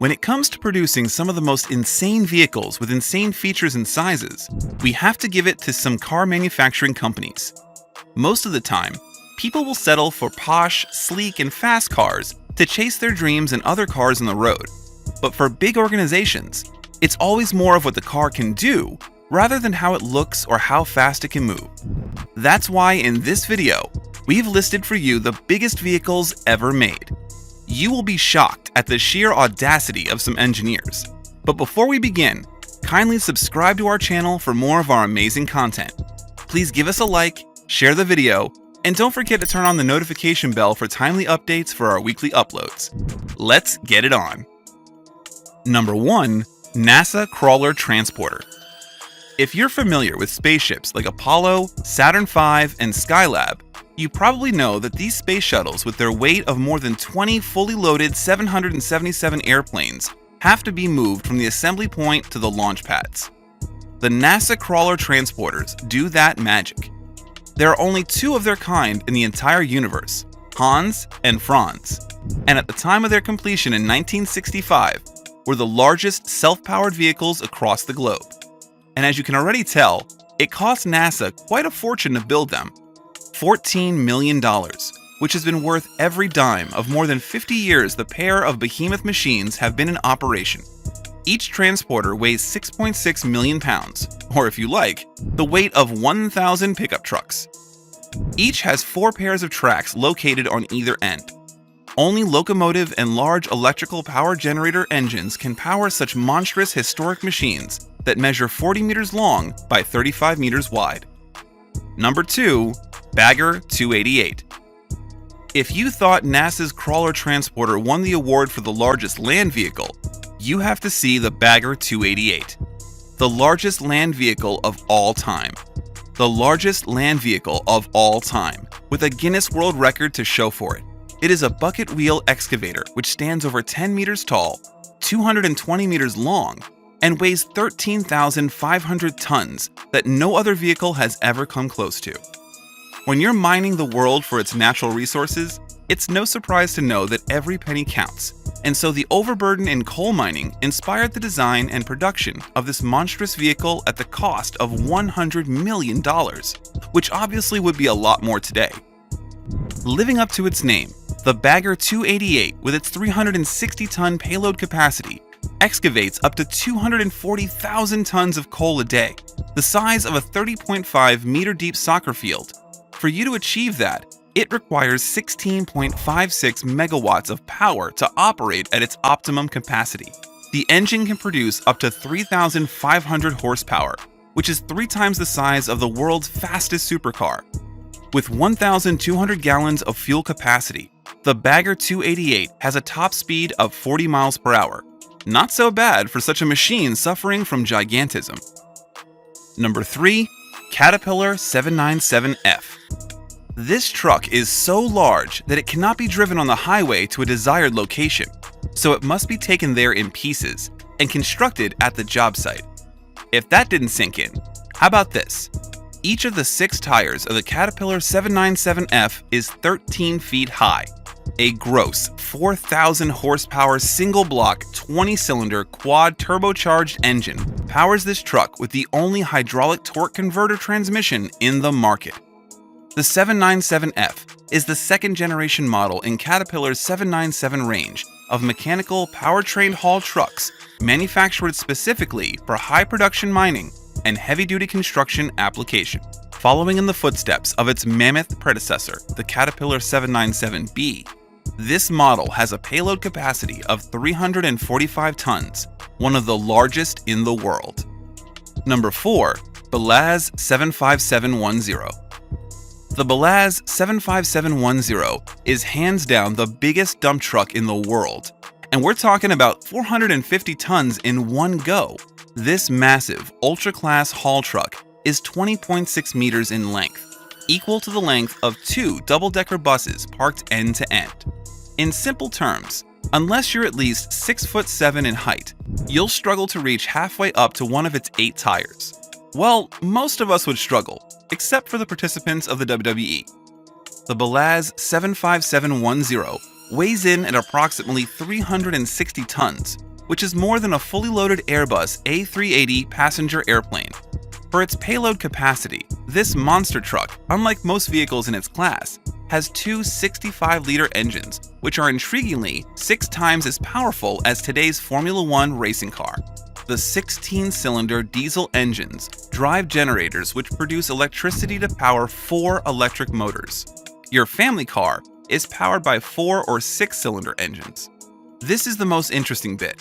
When it comes to producing some of the most insane vehicles with insane features and sizes, we have to give it to some car manufacturing companies. Most of the time, people will settle for posh, sleek, and fast cars to chase their dreams and other cars on the road. But for big organizations, it's always more of what the car can do rather than how it looks or how fast it can move. That's why in this video, we've listed for you the biggest vehicles ever made. You will be shocked at the sheer audacity of some engineers. But before we begin, kindly subscribe to our channel for more of our amazing content. Please give us a like, share the video, and don't forget to turn on the notification bell for timely updates for our weekly uploads. Let's get it on. Number 1. NASA Crawler Transporter. If you're familiar with spaceships like Apollo, Saturn V, and Skylab, you probably know that these space shuttles with their weight of more than 20 fully loaded 777 airplanes have to be moved from the assembly point to the launch pads. The NASA Crawler Transporters do that magic. There are only 2 of their kind in the entire universe, Hans and Franz, and at the time of their completion in 1965, were the largest self-powered vehicles across the globe. And as you can already tell, it cost NASA quite a fortune to build them. $14 million, which has been worth every dime of more than 50 years the pair of behemoth machines have been in operation. Each transporter weighs 6.6 million pounds, or if you like, the weight of 1,000 pickup trucks. Each has 4 pairs of tracks located on either end. Only locomotive and large electrical power generator engines can power such monstrous historic machines that measure 40 meters long by 35 meters wide. Number 2. Bagger 288. If you thought NASA's Crawler Transporter won the award for the largest land vehicle, you have to see the Bagger 288, the largest land vehicle of all time. The largest land vehicle of all time, with a Guinness World Record to show for it. It is a bucket wheel excavator which stands over 10 meters tall, 220 meters long, and weighs 13,500 tons that no other vehicle has ever come close to. When you're mining the world for its natural resources, it's no surprise to know that every penny counts, and so the overburden in coal mining inspired the design and production of this monstrous vehicle at the cost of $100 million, which obviously would be a lot more today. Living up to its name, the Bagger 288, with its 360-ton payload capacity, excavates up to 240,000 tons of coal a day, the size of a 30.5 meter deep soccer field. For you to achieve that, it requires 16.56 megawatts of power to operate at its optimum capacity. The engine can produce up to 3,500 horsepower, which is 3 times the size of the world's fastest supercar. With 1,200 gallons of fuel capacity, the Bagger 288 has a top speed of 40 miles per hour. Not so bad for such a machine suffering from gigantism. Number 3. Caterpillar 797F. This truck is so large that it cannot be driven on the highway to a desired location, so it must be taken there in pieces and constructed at the job site. If that didn't sink in, how about this? Each of the 6 tires of the Caterpillar 797F is 13 feet high. A gross 4,000 horsepower single block 20-cylinder quad turbocharged engine powers this truck with the only hydraulic torque converter transmission in the market. The 797F is the 2nd generation model in Caterpillar's 797 range of mechanical powertrain haul trucks manufactured specifically for high production mining and heavy-duty construction application. Following in the footsteps of its mammoth predecessor, the Caterpillar 797B, this model has a payload capacity of 345 tons, one of the largest in the world. Number 4. Blaz 75710. The Blaz 75710 is hands down the biggest dump truck in the world, and we're talking about 450 tons in one go. This massive, ultra-class haul truck is 20.6 meters in length, equal to the length of 2 double-decker buses parked end to end. In simple terms, unless you're at least 6'7" in height, you'll struggle to reach halfway up to one of its 8 tires. Well, most of us would struggle, except for the participants of the WWE. The Blaz 75710 weighs in at approximately 360 tons, which is more than a fully loaded Airbus A380 passenger airplane. For its payload capacity, this monster truck, unlike most vehicles in its class, has two 65-liter engines, which are intriguingly 6 times as powerful as today's Formula One racing car. The 16-cylinder diesel engines drive generators which produce electricity to power 4 electric motors. Your family car is powered by 4 or 6-cylinder engines. This is the most interesting bit.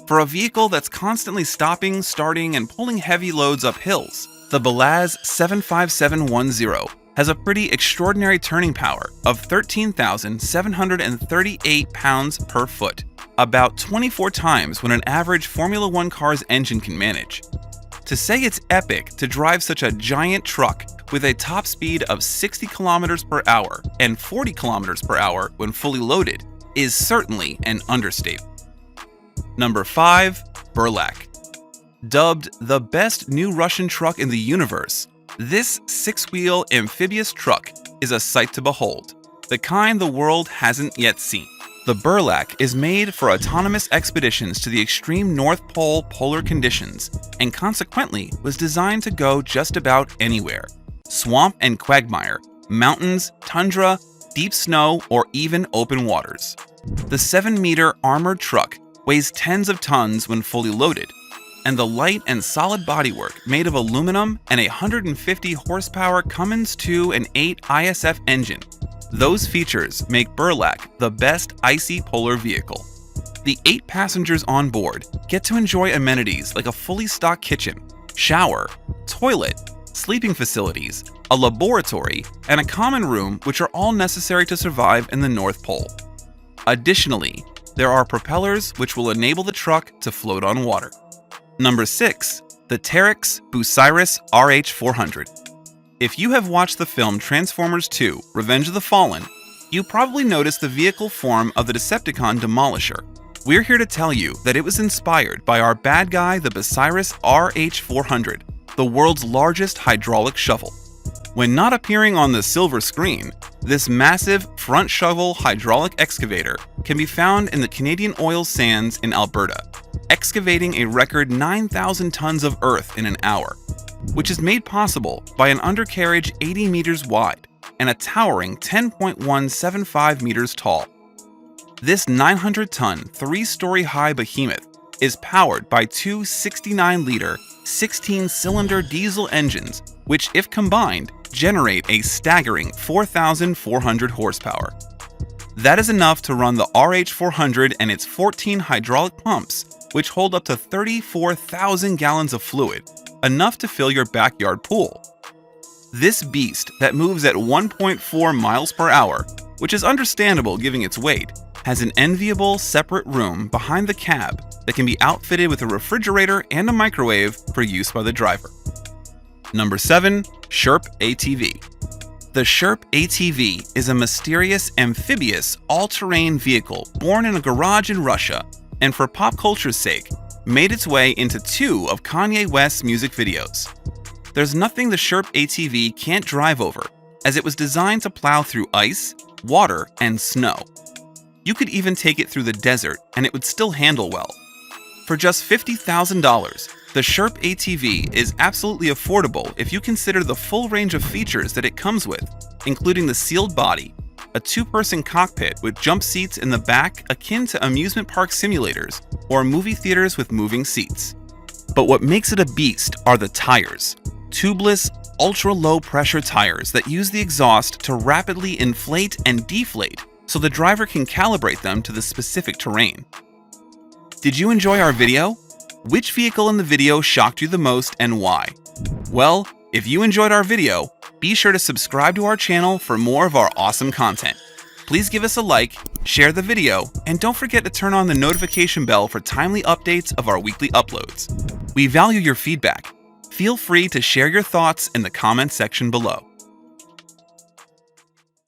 For a vehicle that's constantly stopping, starting, and pulling heavy loads up hills, the Blaz 75710 has a pretty extraordinary turning power of 13,738 pounds per foot, about 24 times what an average Formula One car's engine can manage. To say it's epic to drive such a giant truck with a top speed of 60 kilometers per hour and 40 kilometers per hour when fully loaded is certainly an understatement. Number 5. Burlak. Dubbed the best new Russian truck in the universe, this 6-wheel amphibious truck is a sight to behold, the kind the world hasn't yet seen. The Burlak is made for autonomous expeditions to the extreme North Pole polar conditions and consequently was designed to go just about anywhere. Swamp and quagmire, mountains, tundra, deep snow, or even open waters. The 7-meter armored truck weighs tens of tons when fully loaded, and the light and solid bodywork made of aluminum and a 150 horsepower Cummins 2 and 8 ISF engine. Those features make Burlak the best icy polar vehicle. The 8 passengers on board get to enjoy amenities like a fully stocked kitchen, shower, toilet, sleeping facilities, a laboratory, and a common room, which are all necessary to survive in the North Pole. Additionally, there are propellers which will enable the truck to float on water. Number 6. The Terex Bucyrus RH400. If you have watched the film Transformers 2: Revenge of the Fallen, you probably noticed the vehicle form of the Decepticon Demolisher. We're here to tell you that it was inspired by our bad guy, the Bucyrus RH400, the world's largest hydraulic shovel. When not appearing on the silver screen, this massive front shovel hydraulic excavator can be found in the Canadian oil sands in Alberta, excavating a record 9,000 tons of earth in an hour, which is made possible by an undercarriage 80 meters wide and a towering 10.175 meters tall. This 900-ton, 3-story high behemoth is powered by two 69-liter, 16-cylinder diesel engines, which, if combined, generate a staggering 4,400 horsepower. That is enough to run the RH400 and its 14 hydraulic pumps, which hold up to 34,000 gallons of fluid, enough to fill your backyard pool. This beast that moves at 1.4 miles per hour, which is understandable given its weight, has an enviable separate room behind the cab that can be outfitted with a refrigerator and a microwave for use by the driver. Number 7. Sherp ATV. The Sherp ATV is a mysterious amphibious all-terrain vehicle born in a garage in Russia and, for pop culture's sake, made its way into 2 of Kanye West's music videos. There's nothing the Sherp ATV can't drive over, as it was designed to plow through ice, water, and snow. You could even take it through the desert and it would still handle well. For just $50,000, the Sherp ATV is absolutely affordable if you consider the full range of features that it comes with, including the sealed body, a 2-person cockpit with jump seats in the back akin to amusement park simulators or movie theaters with moving seats. But what makes it a beast are the tires. Tubeless, ultra-low pressure tires that use the exhaust to rapidly inflate and deflate so the driver can calibrate them to the specific terrain. Did you enjoy our video? Which vehicle in the video shocked you the most and why? Well, if you enjoyed our video, be sure to subscribe to our channel for more of our awesome content. Please give us a like, share the video, and don't forget to turn on the notification bell for timely updates of our weekly uploads. We value your feedback. Feel free to share your thoughts in the comments section below.